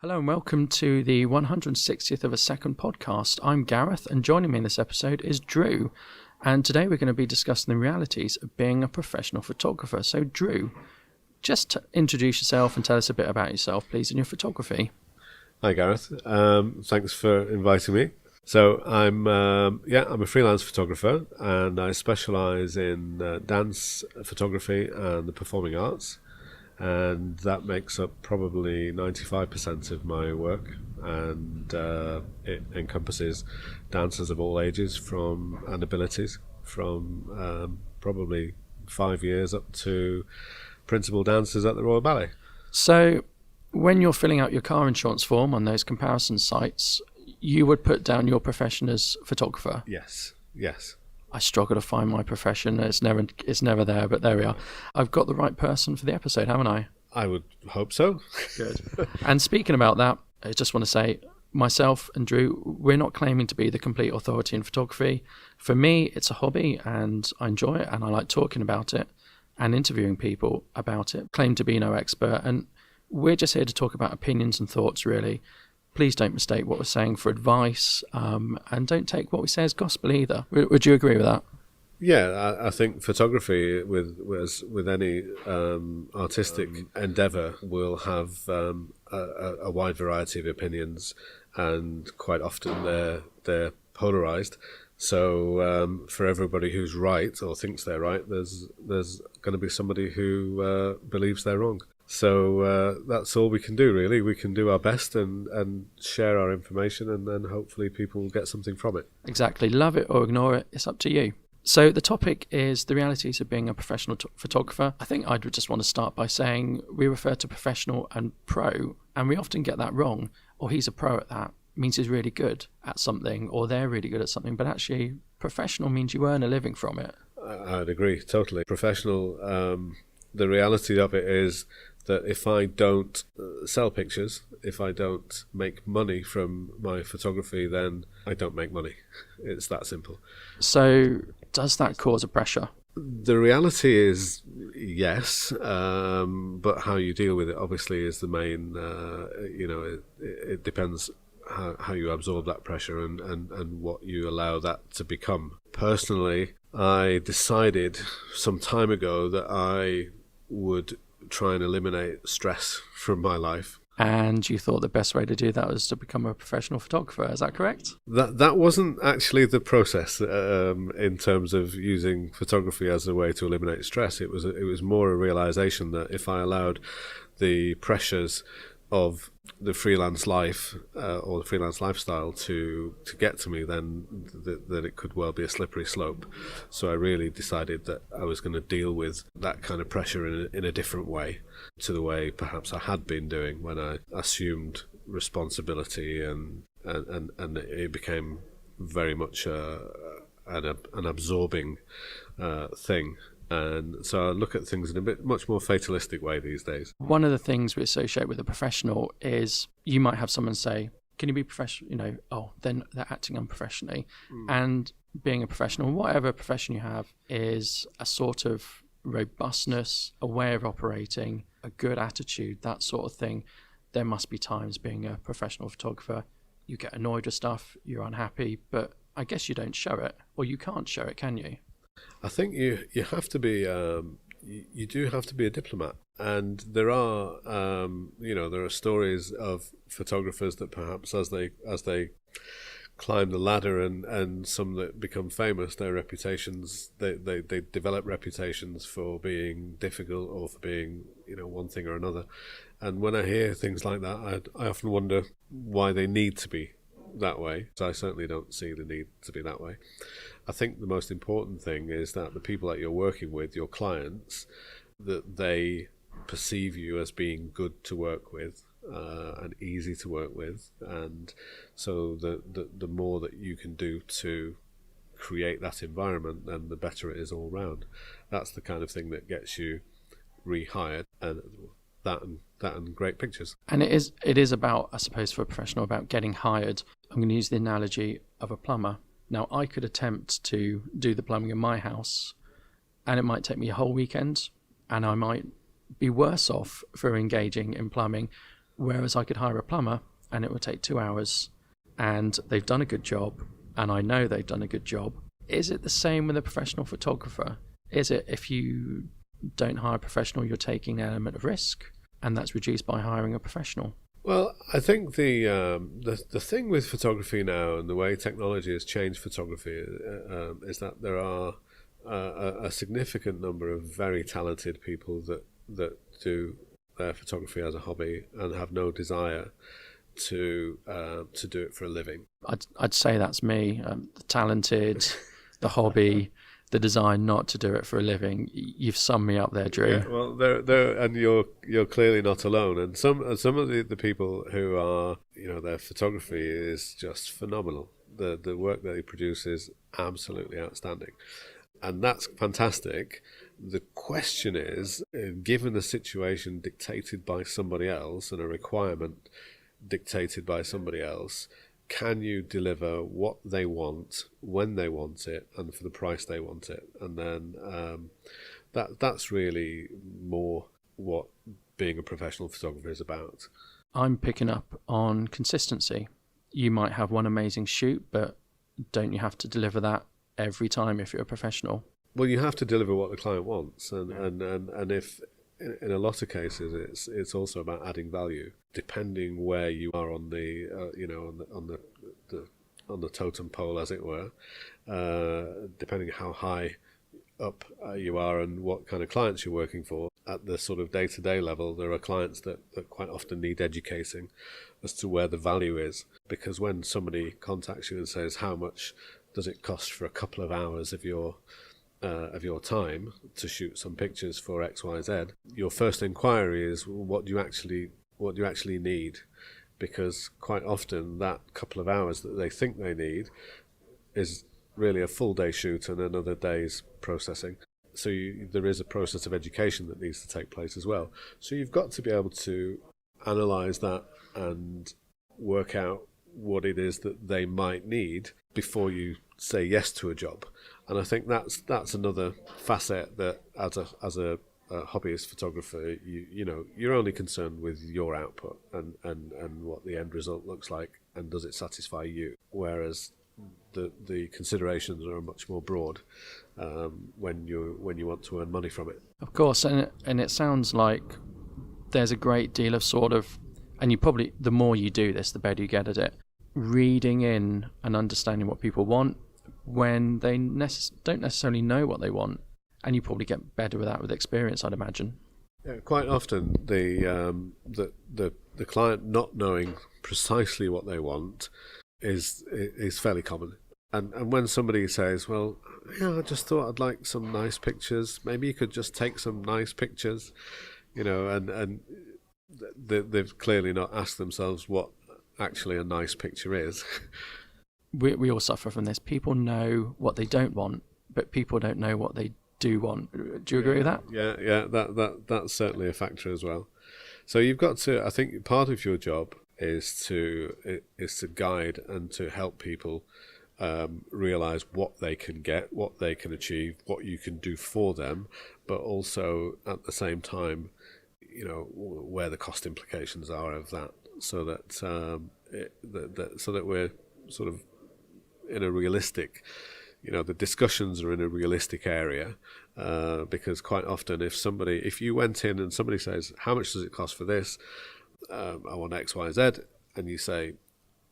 Hello and welcome to the 160th of a second podcast. I'm Gareth, and joining me in this episode is Drew. And today we're going to be discussing the realities of being a professional photographer. So Drew, just introduce yourself and tell us a bit about yourself, please, and your photography. Hi Gareth, thanks for inviting me. So I'm a freelance photographer, and I specialise in dance photography and the performing arts. And that makes up probably 95% of my work, and it encompasses dancers of all ages and abilities, from probably 5 years up to principal dancers at the Royal Ballet. So when you're filling out your car insurance form on those comparison sites, you would put down your profession as photographer? Yes. I struggle to find my profession. It's never there, but there we are. I've got the right person for the episode, haven't I? I would hope so. Good. And speaking about that, I just want to say, myself and Drew, we're not claiming to be the complete authority in photography. For me, it's a hobby and I enjoy it and I like talking about it and interviewing people about it. Claim to be no expert, and we're just here to talk about opinions and thoughts, really. Please don't mistake what we're saying for advice, and don't take what we say as gospel either. Would you agree with that? Yeah, I think photography, with any artistic endeavour, will have a wide variety of opinions, and quite often they're polarised. So for everybody who's right or thinks they're right, there's going to be somebody who believes they're wrong. So that's all we can do, really. We can do our best and share our information, and then hopefully people will get something from it. Exactly. Love it or ignore it, it's up to you. So the topic is the realities of being a professional photographer. I think I'd just want to start by saying we refer to professional and pro, and we often get that wrong. Or he's a pro at that means he's really good at something, or they're really good at something. But actually, professional means you earn a living from it. I'd agree, totally. Professional, the reality of it is that if I don't sell pictures, if I don't make money from my photography, then I don't make money. It's that simple. So does that cause a pressure? The reality is yes, but how you deal with it obviously is the main, it depends how you absorb that pressure and what you allow that to become. Personally, I decided some time ago that I would try and eliminate stress from my life. And you thought the best way to do that was to become a professional photographer, is that correct? That wasn't actually the process in terms of using photography as a way to eliminate stress. It was more a realization that if I allowed the pressures of the freelance life or the freelance lifestyle to get to me, then that it could well be a slippery slope. So I really decided that I was going to deal with that kind of pressure in a different way to the way perhaps I had been doing when I assumed responsibility, and it became very much an absorbing thing. And so I look at things in a much more fatalistic way these days. One of the things we associate with a professional is you might have someone say, can you be professional? Then they're acting unprofessionally. And being a professional, whatever profession you have, is a sort of robustness, a way of operating, a good attitude, that sort of thing. There must be times being a professional photographer, you get annoyed with stuff, you're unhappy, but I guess you don't show it, or you can't show it, can you? I think you have to be you do have to be a diplomat, and there are there are stories of photographers that perhaps as they climb the ladder and some that become famous, their reputations they develop reputations for being difficult or for being one thing or another. And when I hear things like that, I often wonder why they need to be that way. So I certainly don't see the need to be that way. I think the most important thing is that the people that you're working with, your clients, that they perceive you as being good to work with and easy to work with, and so the more that you can do to create that environment, then the better it is all round. That's the kind of thing that gets you rehired, and that and great pictures. And it is about, I suppose, for a professional, about getting hired. I'm going to use the analogy of a plumber. Now, I could attempt to do the plumbing in my house, and it might take me a whole weekend, and I might be worse off for engaging in plumbing Whereas I could hire a plumber and it would take 2 hours and they've done a good job and I know they've done a good job. Is it the same with a professional photographer? Is it if you don't hire a professional, you're taking an element of risk and that's reduced by hiring a professional? Well, I think the thing with photography now and the way technology has changed photography is that there are a significant number of very talented people that do their photography as a hobby and have no desire to do it for a living. I'd say that's me. The talented, the hobby, the design not to do it for a living. You've summed me up there, Drew. Yeah, well, there, and you're clearly not alone. And some of the people who are, their photography is just phenomenal. The work that they produce is absolutely outstanding, and that's fantastic. The question is, given the situation dictated by somebody else and a requirement dictated by somebody else, can you deliver what they want, when they want it, and for the price they want it? And then that's really more what being a professional photographer is about. I'm picking up on consistency. You might have one amazing shoot, but don't you have to deliver that every time if you're a professional? Well, you have to deliver what the client wants, and if in a lot of cases it's also about adding value, depending where you are on the on the totem pole, as it were, depending how high up you are and what kind of clients you're working for. At the sort of day-to-day level, there are clients that quite often need educating as to where the value is, because when somebody contacts you and says, how much does it cost for a couple of hours of your time to shoot some pictures for XYZ, your first inquiry is, what do you actually need? Because quite often that couple of hours that they think they need is really a full day shoot and another day's processing. So there is a process of education that needs to take place as well. So you've got to be able to analyse that and work out what it is that they might need before you say yes to a job. And I think that's another facet that as a hobbyist photographer, you're only concerned with your output and what the end result looks like and does it satisfy you. Whereas the considerations are much more broad when you want to earn money from it. Of course, and it sounds like there's a great deal of sort of, and you probably, the more you do this, the better you get at it, reading in and understanding what people want when they don't necessarily know what they want, and you probably get better with that with experience, I'd imagine. Yeah, quite often the client not knowing precisely what they want is fairly common. And when somebody says, well, yeah, I just thought I'd like some nice pictures, maybe you could just take some nice pictures, and they've clearly not asked themselves what actually a nice picture is. We all suffer from this. People know what they don't want, but people don't know what they do want. Do you agree with that? Yeah, that's certainly a factor as well. So you've got to, I think part of your job is to guide and to help people realize what they can get, what they can achieve, what you can do for them, but also at the same time, where the cost implications are of that, so that so that we're sort of in a realistic, the discussions are in a realistic area, because quite often if you went in and somebody says, how much does it cost for this? I want X, Y, Z, and you say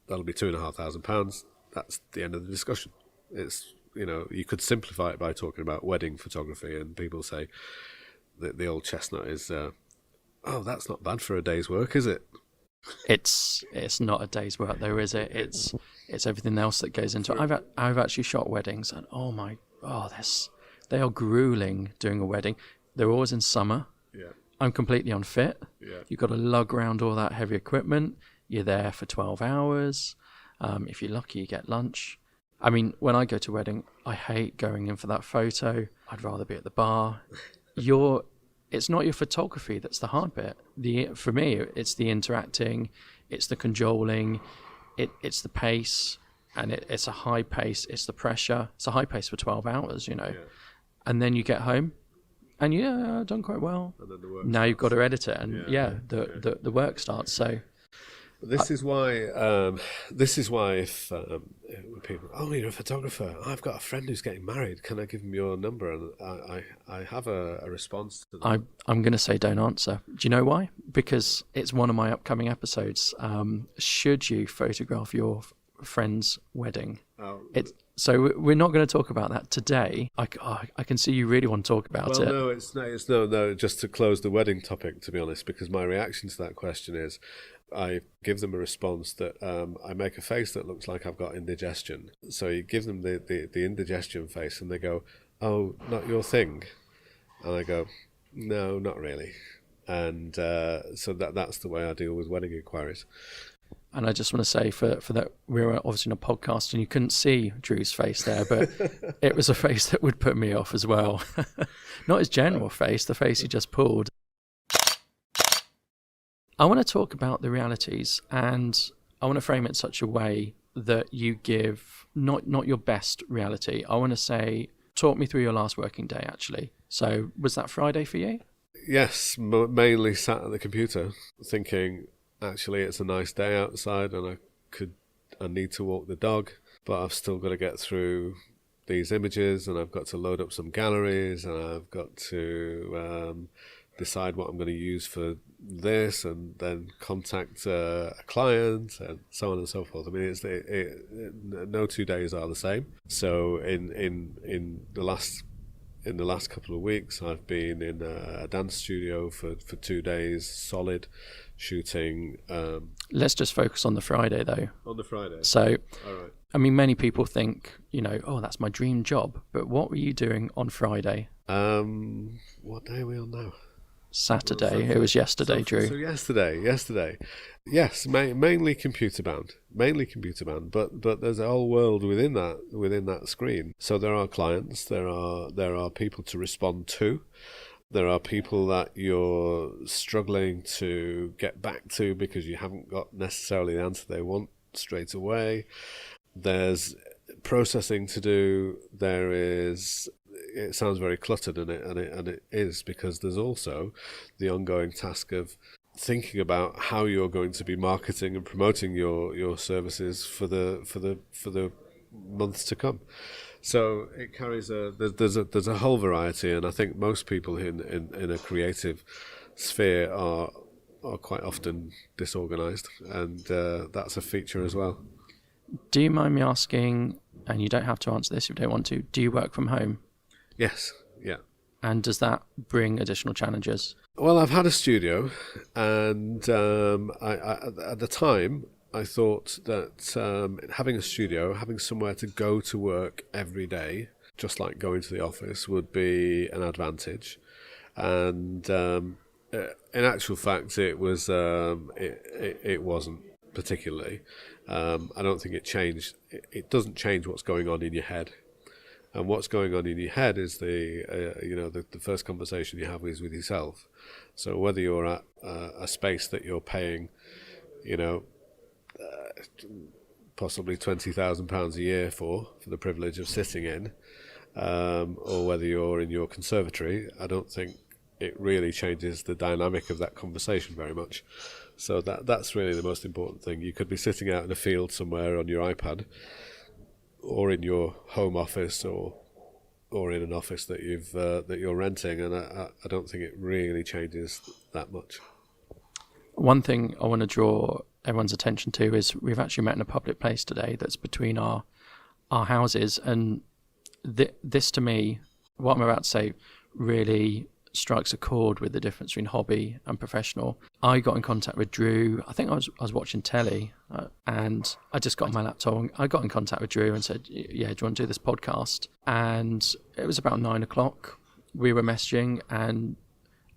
that'll be £2,500. That's the end of the discussion. It's you could simplify it by talking about wedding photography, and people say that the old chestnut is, oh, that's not bad for a day's work, is it? It's not a day's work though, is it? It's everything else that goes into it. I've actually shot weddings, and they are grueling doing a wedding. They're always in summer. Yeah. I'm completely unfit. Yeah. You've got to lug around all that heavy equipment. You're there for 12 hours. If you're lucky, you get lunch. I mean, when I go to a wedding, I hate going in for that photo. I'd rather be at the bar. It's not your photography that's the hard bit. For me, it's the interacting, it's the cajoling, it's the pace, and it's a high pace. It's the pressure. It's a high pace for 12 hours, Yeah. And then you get home, and yeah, done quite well. And then the work Now you've got starts. to edit it, and the work starts. So This is why. If when people, oh, you're a photographer. I've got a friend who's getting married. Can I give him your number? And I have a response to that. I'm going to say don't answer. Do you know why? Because it's one of my upcoming episodes. Should you photograph your friend's wedding? So we're not going to talk about that today. I can see you really want to talk about it. Well, no. Just to close the wedding topic, to be honest, because my reaction to that question is, I give them a response that I make a face that looks like I've got indigestion. So you give them the indigestion face, and they go, "Oh, not your thing," and I go, "No, not really." And so that's the way I deal with wedding inquiries. And I just want to say for that, we were obviously in a podcast and you couldn't see Drew's face there, but it was a face that would put me off as well. Not his general face, the face he just pulled. I want to talk about the realities, and I want to frame it in such a way that you give not your best reality. I want to say, talk me through your last working day, actually. So was that Friday for you? Yes, mainly sat at the computer thinking, actually, it's a nice day outside and I need to walk the dog, but I've still got to get through these images, and I've got to load up some galleries, and I've got to decide what I'm going to use for this, and then contact a client, and so on and so forth. I mean, no 2 days are the same. So in the last couple of weeks, I've been in a dance studio for 2 days solid, shooting. Let's just focus on the Friday, though. On the Friday. So, all right. I mean, many people think, oh, that's my dream job. But what were you doing on Friday? What day are we on now? Saturday. It was yesterday, Drew. So yesterday. Yes, mainly computer bound, but there's a whole world within that screen. So there are clients, there are people to respond to, there are people that you're struggling to get back to because you haven't got necessarily the answer they want straight away. There's processing to do. It sounds very cluttered, and it is, because there's also the ongoing task of thinking about how you're going to be marketing and promoting your services for the months to come. So it carries there's a whole variety, and I think most people in a creative sphere are quite often disorganized, and that's a feature as well. Do you mind me asking, and you don't have to answer this if you don't want to, do you work from home? Yes, yeah. And does that bring additional challenges? Well, I've had a studio, and I at the time I thought that having a studio, having somewhere to go to work every day, just like going to the office, would be an advantage. And in actual fact, it was. It wasn't particularly. I don't think it changed. It doesn't change what's going on in your head. And what's going on in your head is the first conversation you have is with yourself. So whether you're at a space that you're paying, possibly £20,000 a year for the privilege of sitting in, or whether you're in your conservatory, I don't think it really changes the dynamic of that conversation very much. So that's really the most important thing. You could be sitting out in a field somewhere on your iPad, or in your home office, or in an office that you're renting, and I don't think it really changes that much. One thing I want to draw everyone's attention to is we've actually met in a public place today that's between our houses, and this to me, what I'm about to say, really strikes a chord with the difference between hobby and professional. I got in contact with Drew. I think I was watching telly, and I just got on my laptop and I got in contact with Drew and said, yeah, do you want to do this podcast? And it was about 9:00. We were messaging, and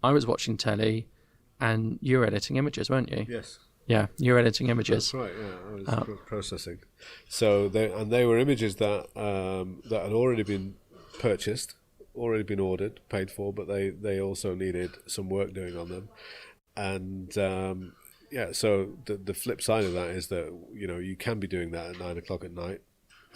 I was watching telly, and you were editing images, weren't you? Yes. Yeah, you were editing images. That's right. Yeah, I was processing. So they were images that had already been purchased, already been ordered, paid for, but they also needed some work doing on them. And so the flip side of that is that you can be doing that at 9:00 at night,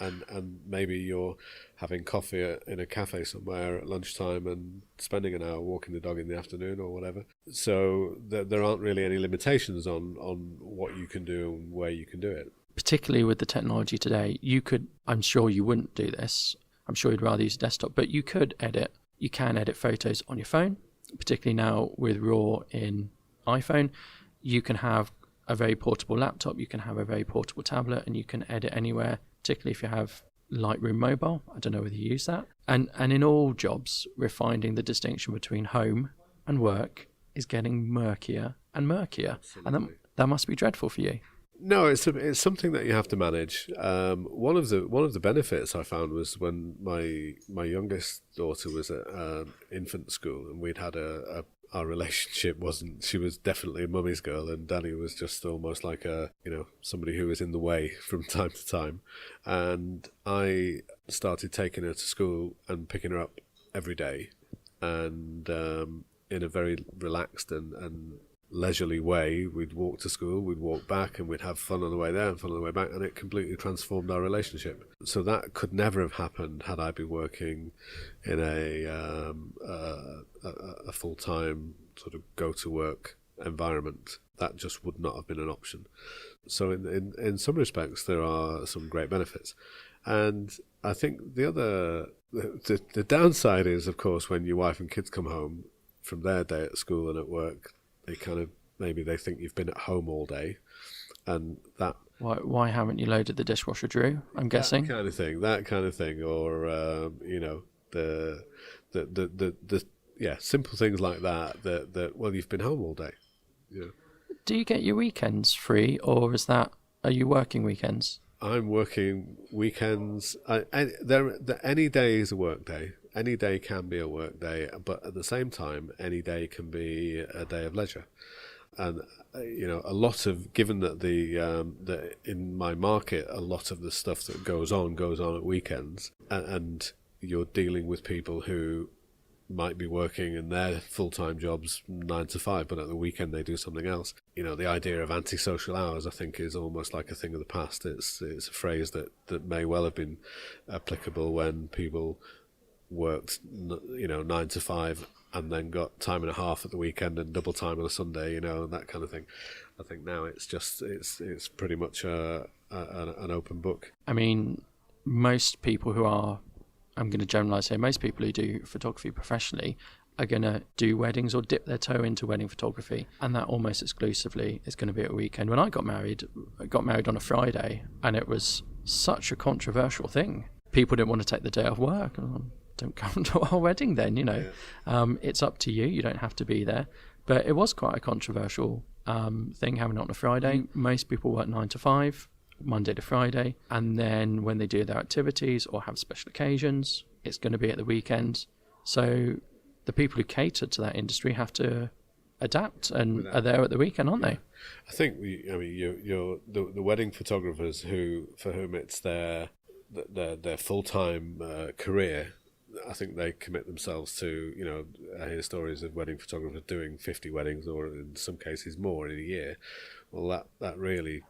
and maybe you're having coffee in a cafe somewhere at lunchtime and spending an hour walking the dog in the afternoon or whatever. So there aren't really any limitations on what you can do and where you can do it. Particularly with the technology today, you could, I'm sure you wouldn't do this, I'm sure you'd rather use a desktop, but you can edit photos on your phone, particularly now with RAW in iPhone. You can have a very portable laptop, you can have a very portable tablet, and you can edit anywhere, particularly if you have Lightroom Mobile. I don't know whether you use that. And in all jobs, we're finding the distinction between home and work is getting murkier and murkier. Absolutely. And that must be dreadful for you. No, it's something that you have to manage. One of the benefits I found was when my youngest daughter was at infant school, and we'd had our relationship wasn't. She was definitely a mummy's girl, and Danny was just almost like somebody who was in the way from time to time. And I started taking her to school and picking her up every day, and in a very relaxed and leisurely way. We'd walk to school, we'd walk back, and we'd have fun on the way there and fun on the way back, and it completely transformed our relationship. So that could never have happened had I been working in a full-time sort of go-to-work environment. That just would not have been an option. So in some respects, there are some great benefits. And I think the downside is, of course, when your wife and kids come home from their day at school and at work, maybe they think you've been at home all day, and that. Why haven't you loaded the dishwasher, Drew? I'm guessing that kind of thing, or simple things like that. That well, you've been home all day. Yeah. Do you get your weekends free, or are you working weekends? I'm working weekends. Any day is a work day. Any day can be a work day, but at the same time, any day can be a day of leisure. And a lot of, given that that in my market, a lot of the stuff that goes on at weekends, and you're dealing with people who might be working in their full-time jobs 9 to 5, but at the weekend they do something else. The idea of antisocial hours, I think, is almost like a thing of the past. It's a phrase that may well have been applicable when people worked 9 to 5 and then got time and a half at the weekend and double time on a Sunday, that kind of thing. I think now it's pretty much an open book. I mean, most people who are, I'm going to generalize here, most people who do photography professionally are going to do weddings or dip their toe into wedding photography, and that almost exclusively is going to be at a weekend. When I got married on a Friday, and it was such a controversial thing. People didn't want to take the day off work. Don't come to our wedding then, Yeah. It's up to you. You don't have to be there. But it was quite a controversial thing having it on a Friday. Most people work 9 to 5, Monday to Friday. And then when they do their activities or have special occasions, it's going to be at the weekend. So the people who cater to that industry have to adapt and are there at the weekend, aren't they? I think you're the wedding photographers for whom it's their full-time career. I think they commit themselves to, I hear stories of wedding photographers doing 50 weddings or in some cases more in a year. Well, that really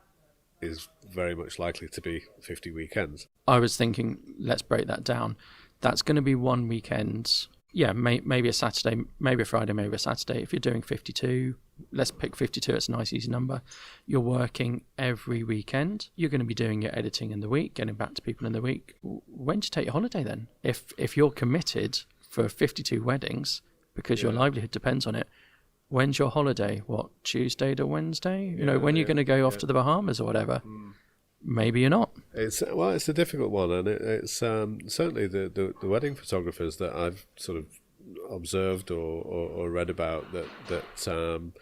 is very much likely to be 50 weekends. I was thinking, let's break that down. That's going to be one weekend. Yeah, maybe a Saturday, maybe a Friday, maybe a Saturday. If you're doing 52, let's pick 52, it's a nice easy number. You're working every weekend. You're going to be doing your editing in the week, getting back to people in the week. When do you take your holiday then? If you're committed for 52 weddings, because your livelihood depends on it, when's your holiday? What, Tuesday to Wednesday? When you're going to go off to the Bahamas or whatever? Maybe you're not. It's a difficult one, and it's certainly the wedding photographers that I've sort of observed or read about that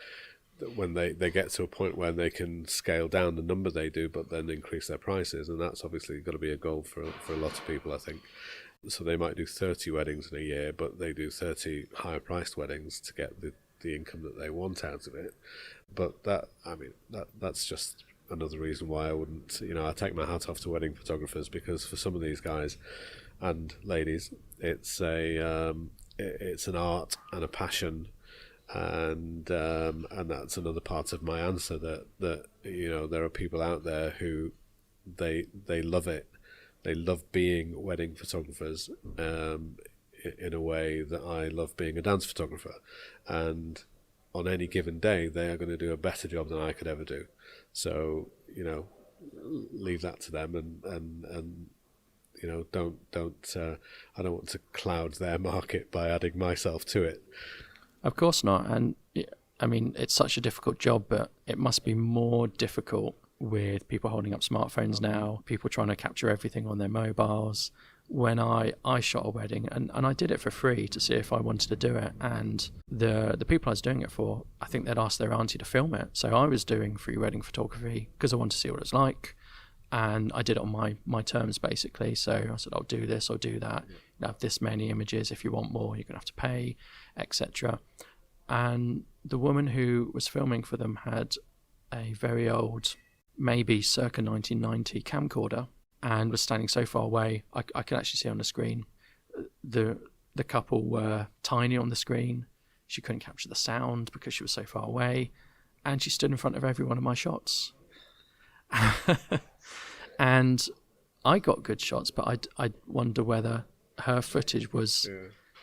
when they get to a point where they can scale down the number they do, but then increase their prices, and that's obviously got to be a goal for a lot of people, I think. So they might do 30 weddings in a year, but they do 30 higher priced weddings to get the income that they want out of it. But that's just another reason why I wouldn't, I take my hat off to wedding photographers, because for some of these guys and ladies, it's an art and a passion, and that's another part of my answer that there are people out there who they love it, they love being wedding photographers in a way that I love being a dance photographer. And on any given day, they are going to do a better job than I could ever do. So, you know, leave that to them, and you know, don't I don't want to cloud their market by adding myself to it. Of course not. And I mean, it's such a difficult job, but it must be more difficult with people holding up smartphones now, people trying to capture everything on their mobiles. When I shot a wedding, and I did it for free to see if I wanted to do it, and the people I was doing it for, I think they'd asked their auntie to film it. So I was doing free wedding photography because I wanted to see what it was like, and I did it on my terms, basically. So I said, I'll do this, I'll do that. You have this many images. If you want more, you're going to have to pay, etc. And the woman who was filming for them had a very old, maybe circa 1990 camcorder, and was standing so far away, I could actually see on the screen. The couple were tiny on the screen. She couldn't capture the sound because she was so far away, and she stood in front of every one of my shots. And I got good shots, but I wonder whether her footage was,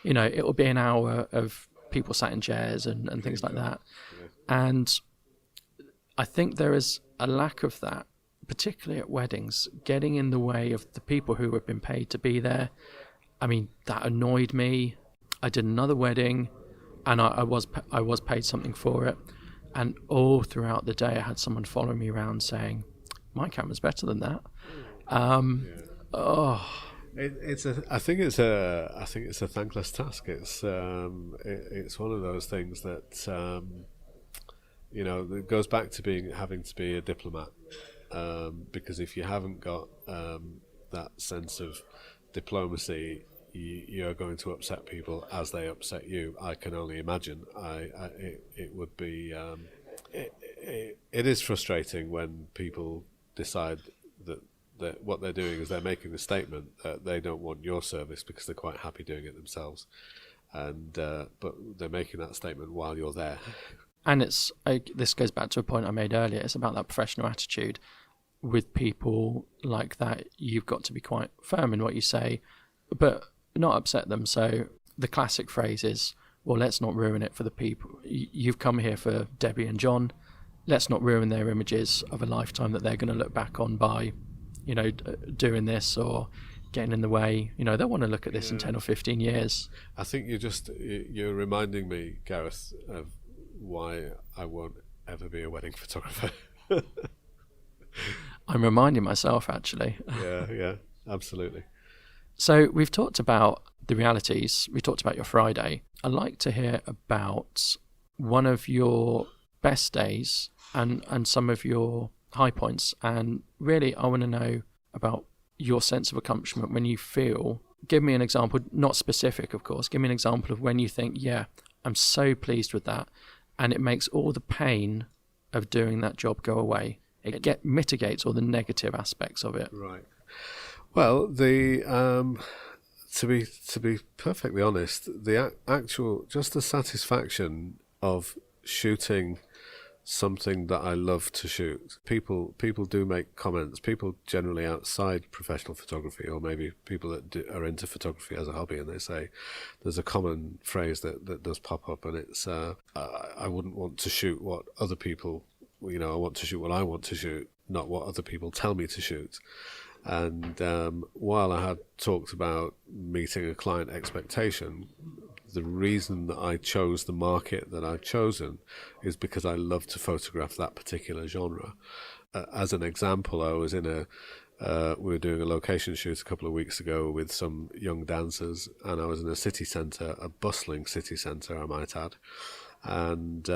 you know, it would be an hour of people sat in chairs and things like that. Yeah. And I think there is a lack of that, particularly at weddings, getting in the way of the people who have been paid to be there. I mean, that annoyed me. I did another wedding, and I was paid something for it, and all throughout the day I had someone following me around saying, "My camera's better than that." I think it's a thankless task. It's one of those things that you know, it goes back to having to be a diplomat. Because if you haven't got that sense of diplomacy, you're going to upset people as they upset you. I can only imagine. It would be. It is frustrating when people decide that what they're doing is they're making a statement that they don't want your service because they're quite happy doing it themselves, and but they're making that statement while you're there. And this goes back to a point I made earlier. It's about that professional attitude. With people like that, you've got to be quite firm in what you say, but not upset them. So the classic phrase is, well, let's not ruin it for the people. You've come here for Debbie and John. Let's not ruin their images of a lifetime that they're going to look back on by, you know, doing this or getting in the way. You know, they'll want to look at this in 10 or 15 years. I think you're reminding me, Gareth, of why I won't ever be a wedding photographer. I'm reminding myself, actually. Yeah, absolutely. So we've talked about the realities. We talked about your Friday. I'd like to hear about one of your best days and some of your high points. And really, I want to know about your sense of accomplishment when you feel, give me an example, not specific, of course. Give me an example of when you think, yeah, I'm so pleased with that. And it makes all the pain of doing that job go away. It mitigates all the negative aspects of it. Right. Well, to be perfectly honest, the actual just the satisfaction of shooting something that I love to shoot. People do make comments. People generally outside professional photography, or maybe people that are into photography as a hobby, and they say there's a common phrase that does pop up, and it's I wouldn't want to shoot what other people. You know, I want to shoot what I want to shoot, not what other people tell me to shoot. And while I had talked about meeting a client expectation, the reason that I chose the market that I've chosen is because I love to photograph that particular genre. As an example, I was in we were doing a location shoot a couple of weeks ago with some young dancers, and I was in a city centre, a bustling city centre, I might add. And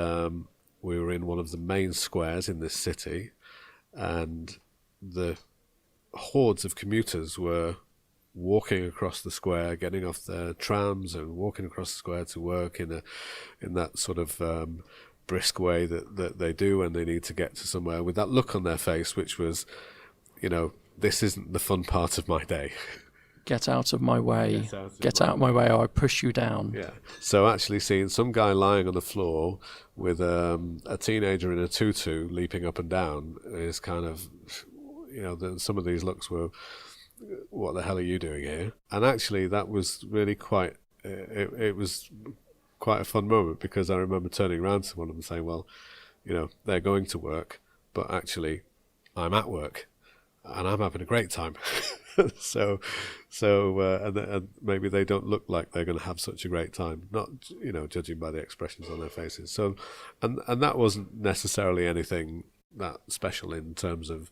we were in one of the main squares in this city, and the hordes of commuters were walking across the square, getting off their trams and walking across the square to work in that sort of brisk way that they do when they need to get to somewhere, with that look on their face, which was, you know, this isn't the fun part of my day. Get out of my way. Get out of my way or I push you down. Yeah. So actually seeing some guy lying on the floor with a teenager in a tutu leaping up and down is kind of, you know, some of these looks were what the hell are you doing here? And actually, that was really quite. It was quite a fun moment, because I remember turning around to one of them saying, "Well, they're going to work, but actually, I'm at work, and I'm having a great time." so and maybe they don't look like they're going to have such a great time, not judging by the expressions on their faces. So, and that wasn't necessarily anything that special in terms of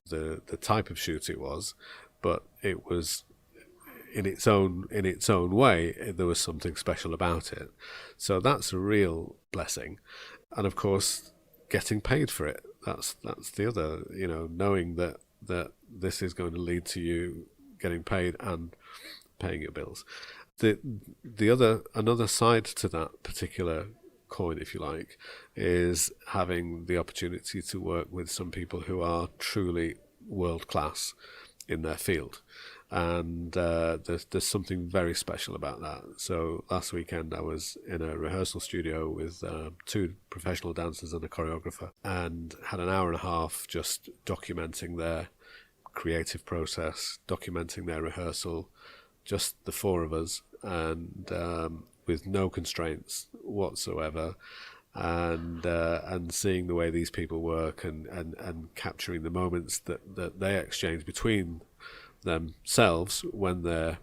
the type of shoot it was, but it was in its own way. There was something special about it. So that's a real blessing, and of course, getting paid for it. That's the other, knowing that this is going to lead to you getting paid and paying your bills. Another side to that particular coin, if you like, is having the opportunity to work with some people who are truly world class in their field. And there's something very special about that. So last weekend I was in a rehearsal studio with 2 professional dancers and a choreographer, and had an hour and a half just documenting their creative process, documenting their rehearsal, just the 4 of us, and with no constraints whatsoever, and seeing the way these people work, and capturing the moments that they exchange between themselves when they're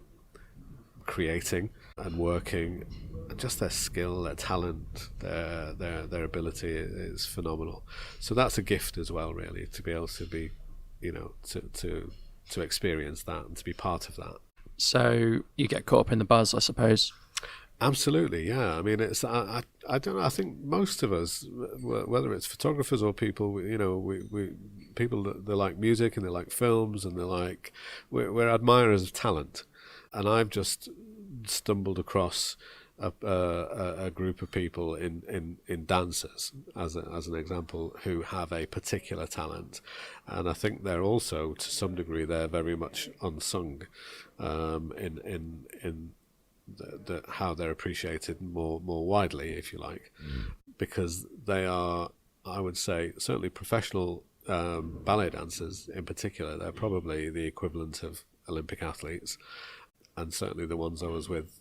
creating and working, and just their skill, their talent, their ability is phenomenal. So that's a gift as well, really, to be able to be, to experience that and to be part of that. So you get caught up in the buzz, I suppose. Absolutely, yeah. I mean, it's I don't know. I think most of us, whether it's photographers or people, we people that they like music and they like films and we're admirers of talent. And I've just stumbled across a group of people in dancers, as an example, who have a particular talent, and I think they're also, to some degree, they're very much unsung in how they're appreciated more widely, if you like, because they are, I would say, certainly professional ballet dancers in particular. They're probably the equivalent of Olympic athletes, and certainly the ones I was with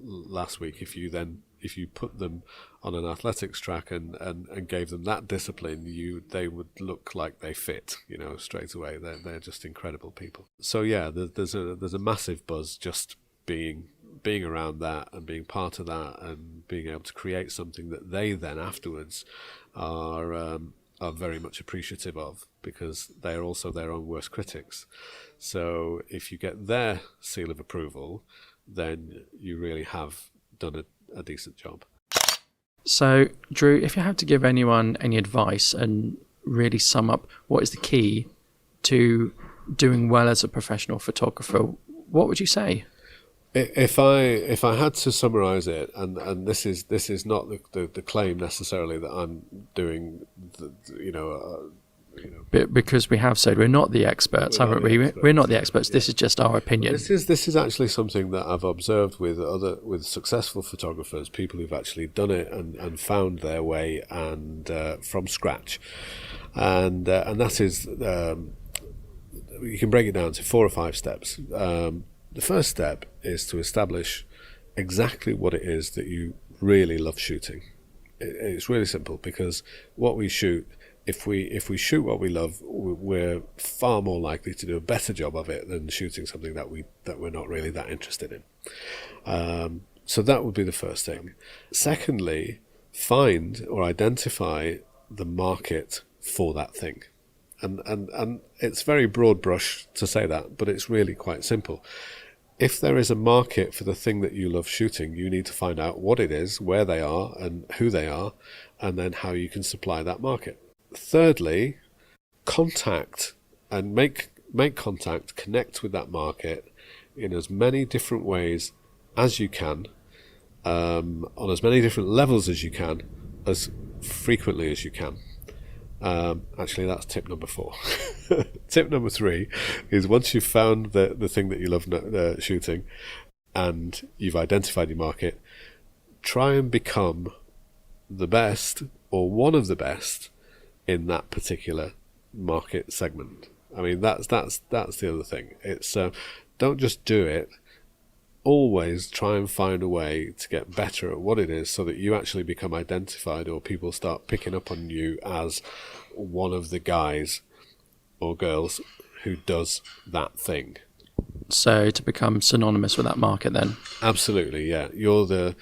last week. If you put them on an athletics track and gave them that discipline, they would look like they fit, straight away. They're just incredible people. So yeah, there's a massive buzz just being around that and being part of that and being able to create something that they then afterwards are very much appreciative of, because they're also their own worst critics. So if you get their seal of approval, then you really have done a decent job. So, Drew, if you have to give anyone any advice and really sum up what is the key to doing well as a professional photographer, what would you say? If I had to summarise it, and this is not the claim necessarily that I'm doing, because we have said we're not the experts, haven't we? We're not the experts. Yeah. This is just our opinion. This is actually something that I've observed with successful photographers, people who've actually done it and found their way and from scratch, and that is you can break it down to 4 or 5 steps. The first step is to establish exactly what it is that you really love shooting. It's really simple, because what we shoot, if we shoot what we love, we're far more likely to do a better job of it than shooting something that we're not really that interested in. So that would be the first thing. Secondly, find or identify the market for that thing. And it's very broad brush to say that, but it's really quite simple. If there is a market for the thing that you love shooting, you need to find out what it is, where they are, and who they are, and then how you can supply that market. Thirdly, contact and make contact, connect with that market in as many different ways as you can, on as many different levels as you can, as frequently as you can. Actually, that's tip number 4. Tip number 3 is, once you've found the thing that you love shooting and you've identified your market, try and become the best or one of the best in that particular market segment. I mean, that's the other thing. It's don't just do it. Always try and find a way to get better at what it is, so that you actually become identified, or people start picking up on you as one of the guys or girls who does that thing. So to become synonymous with that market, then Absolutely, yeah. You're the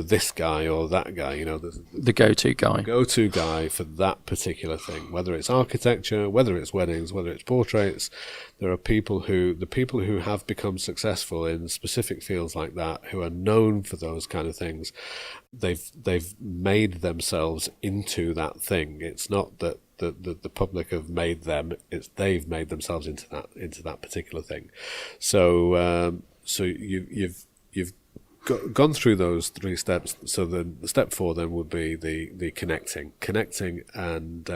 this guy or that guy. You know, the go-to guy. Go-to guy for that particular thing. Whether it's architecture, whether it's weddings, whether it's portraits, there are people who have become successful in specific fields like that, who are known for those kind of things. They've made themselves into that thing. It's not that the public have made them; it's they've made themselves into that particular thing. So you've gone through those 3 steps. So then step 4 then would be the connecting and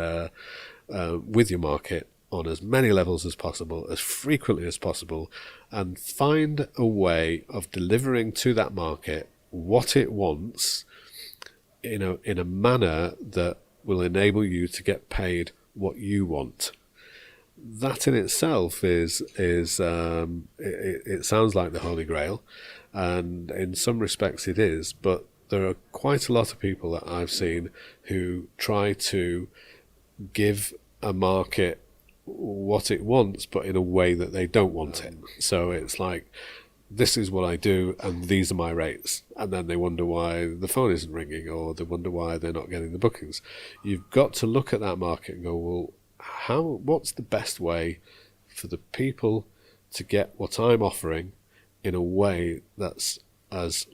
with your market on as many levels as possible, as frequently as possible, and find a way of delivering to that market what it wants in a manner that will enable you to get paid what you want. That in itself is it sounds like the Holy Grail, and in some respects it is, but there are quite a lot of people that I've seen who try to give a market what it wants, but in a way that they don't want it. So it's like, this is what I do and these are my rates, and then they wonder why the phone isn't ringing, or they wonder why they're not getting the bookings. You've got to look at that market and go, well, what's the best way for the people to get what I'm offering in a way that's as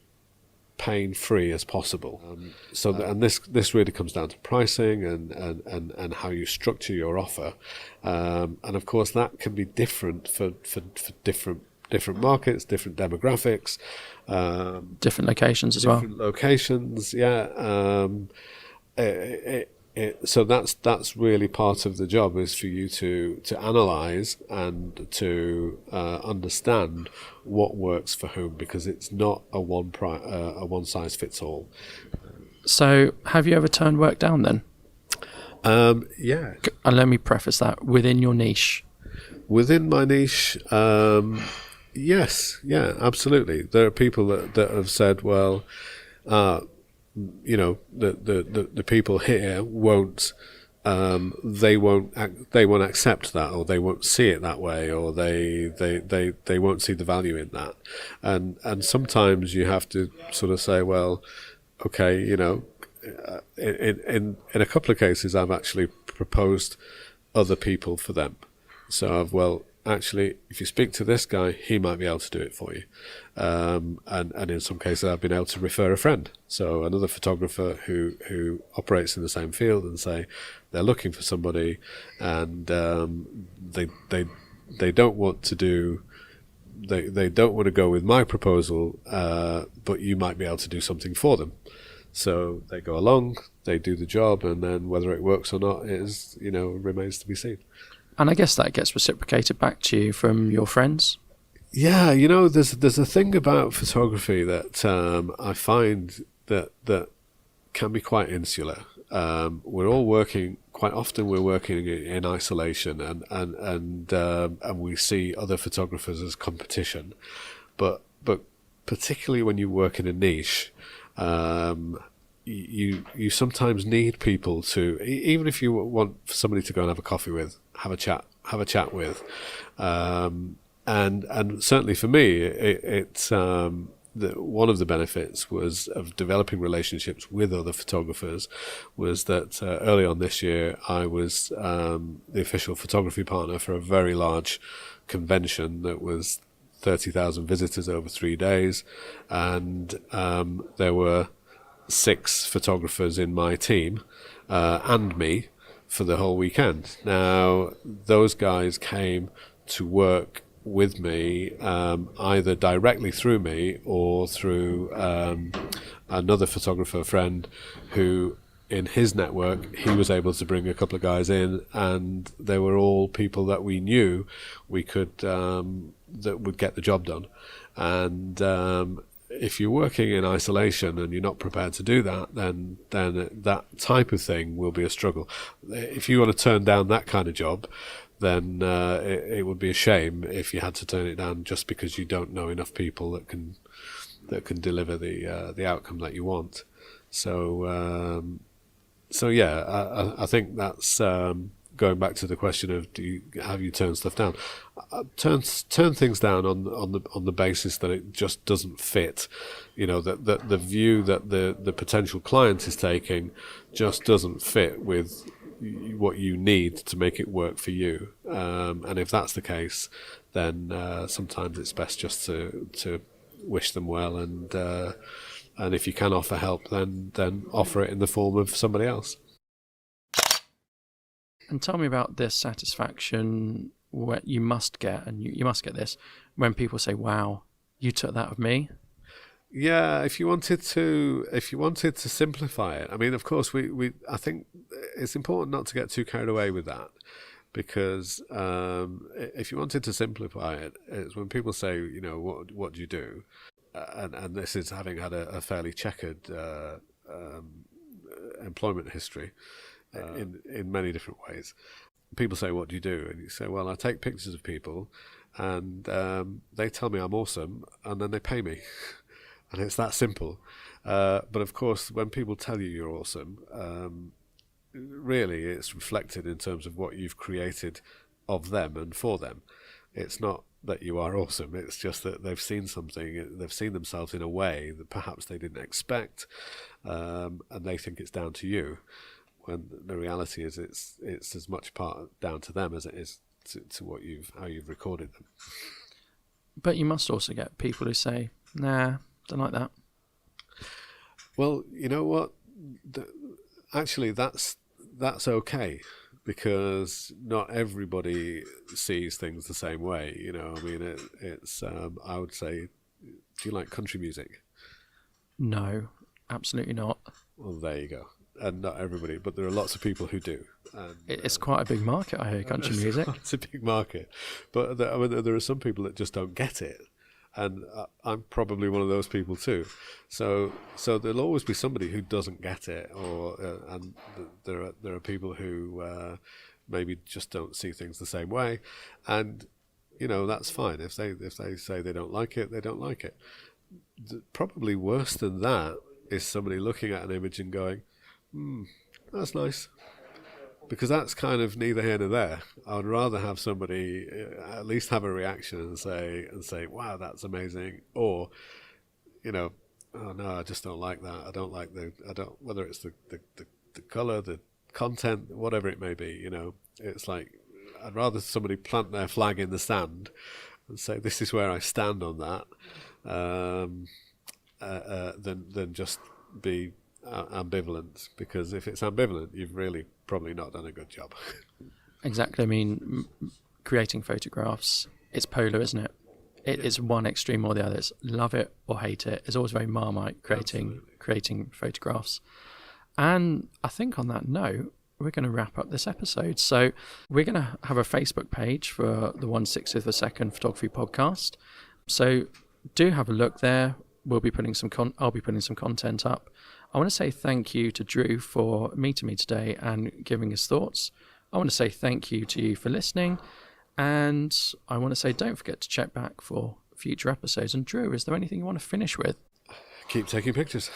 pain-free as possible. And this really comes down to pricing and how you structure your offer, and of course that can be different for different markets, different demographics, different locations as different locations, yeah. So that's really part of the job, is for you to analyse and to understand what works for whom, because it's not a one size fits all. So have you ever turned work down then? Yeah. And let me preface that, within your niche. Within my niche, yes, yeah, absolutely. There are people that have said, well, you know, the people here won't, they won't accept that, or they won't see it that way, or they won't see the value in that, and sometimes you have to sort of say, well, okay, you know, in a couple of cases I've actually proposed other people for them. So actually, if you speak to this guy, he might be able to do it for you. And in some cases, I've been able to refer a friend. So another photographer who operates in the same field, and say they're looking for somebody, and they don't want to do. They don't want to go with my proposal, but you might be able to do something for them. So they go along, they do the job, and then whether it works or not remains to be seen. And I guess that gets reciprocated back to you from your friends. Yeah, you know, there's a thing about photography that I find that can be quite insular. We're all working. Quite often, we're working in isolation, and we see other photographers as competition. But particularly when you work in a niche, you sometimes need people to, even if you want somebody to go and have a coffee with, have a chat with, and certainly for me, it's one of the benefits of developing relationships with other photographers was that early on this year I was the official photography partner for a very large convention that was 30,000 visitors over 3 days, and there were 6 photographers in my team and me for the whole weekend. Now, those guys came to work with me either directly through me or through another photographer friend who, in his network, he was able to bring a couple of guys in, and they were all people that we knew we could that would get the job done. And if you're working in isolation and you're not prepared to do that, then that type of thing will be a struggle. If you want to turn down that kind of job, then it would be a shame if you had to turn it down just because you don't know enough people that can deliver the outcome that you want. So yeah, I think that's going back to the question of have you turned stuff down? Turn things down on the basis that it just doesn't fit. That the view that the potential client is taking just doesn't fit with what you need to make it work for you. And if that's the case, then sometimes it's best just to wish them well, and if you can offer help, then offer it in the form of somebody else. And tell me about this satisfaction what you must get, and you must get this, when people say, wow, you took that of me. Yeah, if you wanted to simplify it, I mean, of course, I think it's important not to get too carried away with that, because if you wanted to simplify it, it's when people say, what do you do, and this is having had a fairly checkered employment history in many different ways. People say, what do you do? And you say, well, I take pictures of people, and they tell me I'm awesome, and then they pay me. And it's that simple. But of course, when people tell you you're awesome, really it's reflected in terms of what you've created of them and for them. It's not that you are awesome, it's just that they've seen something, they've seen themselves in a way that perhaps they didn't expect, and they think it's down to you, when the reality is it's as much part down to them as it is to how you've recorded them. But you must also get people who say, nah, don't like that. Well, you know what? Actually, that's okay, because not everybody sees things the same way. I mean, it's. I would say, do you like country music? No, absolutely not. Well, there you go. And not everybody, but there are lots of people who do. And, it's quite a big market, I hear, country music. It's a big market, but there are some people that just don't get it. And I'm probably one of those people too. So there'll always be somebody who doesn't get it, and there are people who maybe just don't see things the same way, and that's fine. If they say they don't like it, they don't like it. Probably worse than that is somebody looking at an image and going, that's nice. Because that's kind of neither here nor there. I would rather have somebody at least have a reaction and say, wow, that's amazing. Or, oh no, I just don't like that. I don't like whether it's the color, the content, whatever it may be, it's like, I'd rather somebody plant their flag in the sand and say, this is where I stand on that, than just be ambivalent, because if it's ambivalent, you've really probably not done a good job. Exactly. I mean, creating photographs, it's polar, isn't it? It's one extreme or the other. It's love it or hate it. It's always very Marmite creating photographs. And I think on that note, we're going to wrap up this episode. So we're going to have a Facebook page for the 1/6 of a second photography podcast. So do have a look there. We'll be putting I'll be putting some content up. I want to say thank you to Drew for meeting me today and giving his thoughts. I want to say thank you to you for listening. And I want to say don't forget to check back for future episodes. And Drew, is there anything you want to finish with? Keep taking pictures.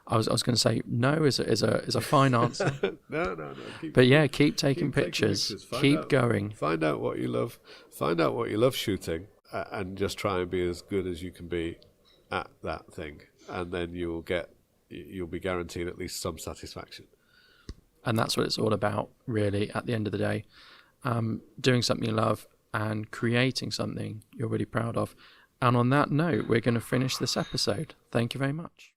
I was going to say no is a fine answer. No. Keep taking pictures. Keep going. Find out what you love. Find out what you love shooting, and just try and be as good as you can be at that thing. And then you'll be guaranteed at least some satisfaction. And that's what it's all about, really, at the end of the day. Doing something you love and creating something you're really proud of. And on that note, we're going to finish this episode. Thank you very much.